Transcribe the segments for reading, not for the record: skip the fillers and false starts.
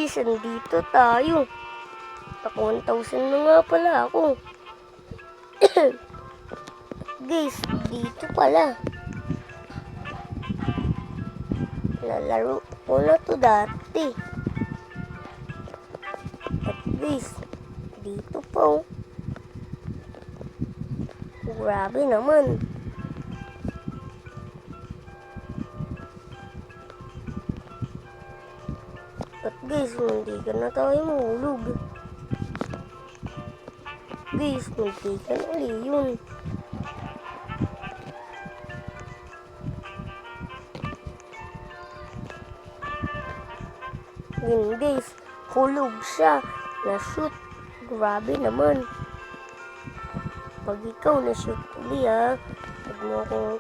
Guys, andito tayo. Naka 1,000 na nga pala ako. Guys, dito pala. Nalaro ko na to dati. At guys, dito pa oh. Grabe naman. At guys, hindi ka na tayo mahulog. Guys, hindi ka na uli yun. Yun guys, hulog siya. Na-shoot. Grabe naman. Pag ikaw na-shoot uli ha, huwag mo akong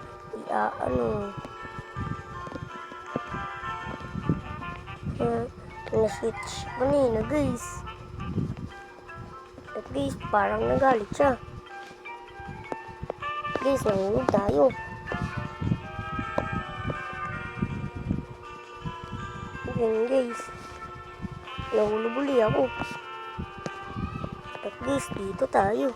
na-switch kanina guys. At guys, parang nagalit siya. Guys, nahulog tayo. Yun guys, nahulog uli ako. At guys, dito tayo.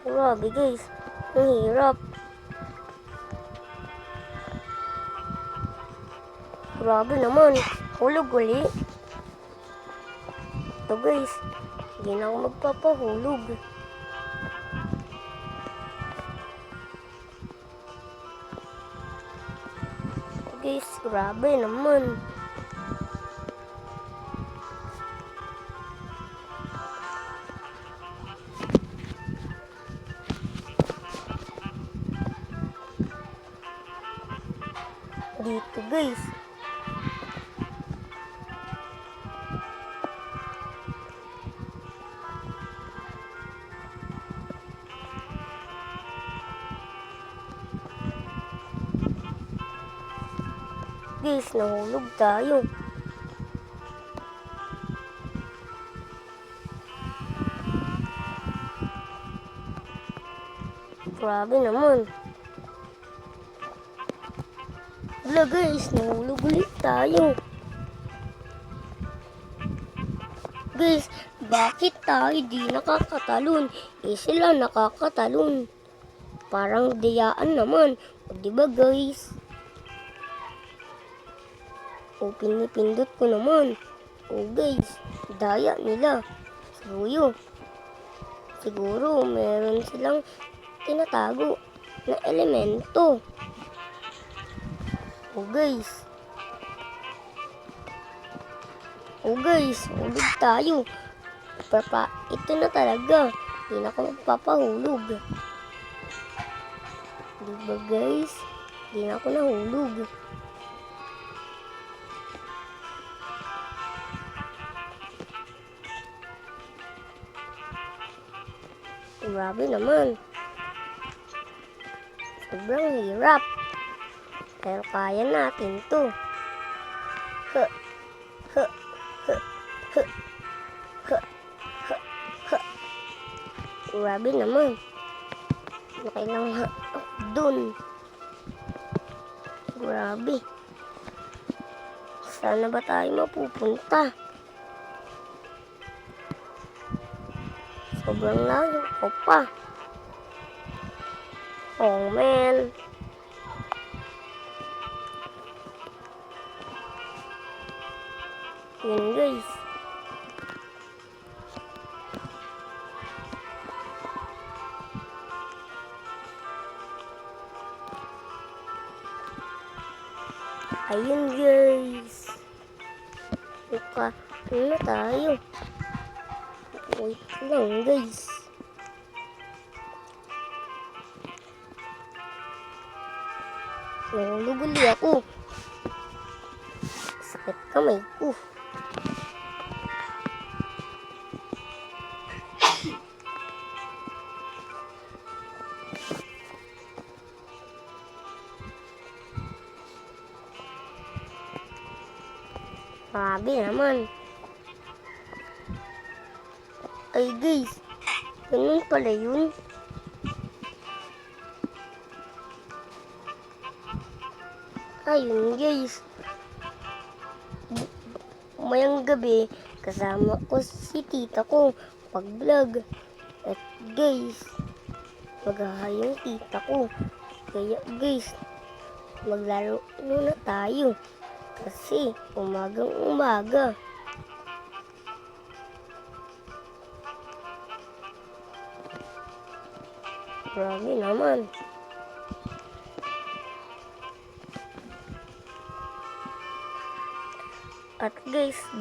Grabe guys, ang hirap. Grabe naman, hulog uli. Ito guys, hindi na ako magpapahulog. Guys, grabe naman. Dito guys. Guys, nahulog tayo. Grabe naman. Wala guys, nahulog ulit tayo. Guys, bakit tayo di nakakatalon? Sila nakakatalon. Parang dayaan naman. O diba guys? O pinipindot ko naman. O guys, daya nila. Siguro meron silang tinatago na elemento. O guys, hulog tayo. Ito na talaga. Hindi na ako magpapahulog. Diba guys? Hindi na ako nahulog. Grabe naman. Sobrang hirap. Pero kaya natin to. Grabe naman. Nakailang dun. Grabe. Saan ba tayo mapupunta? Sobrang layo ko pa. Oh man. Yun guys. Ayun guys. Ano na tayo? Wait lang guys. Nahulog uli ako. Sakit kamay ko. Grabe naman. Ay guys, ganun pala yun. Ayun guys, mayang gabi kasama ko si tita ko pag-vlog. At guys, maghahayong tita ko. Kaya guys, maglaro na tayo. Kasi umagang umaga. Grabe naman. At guys,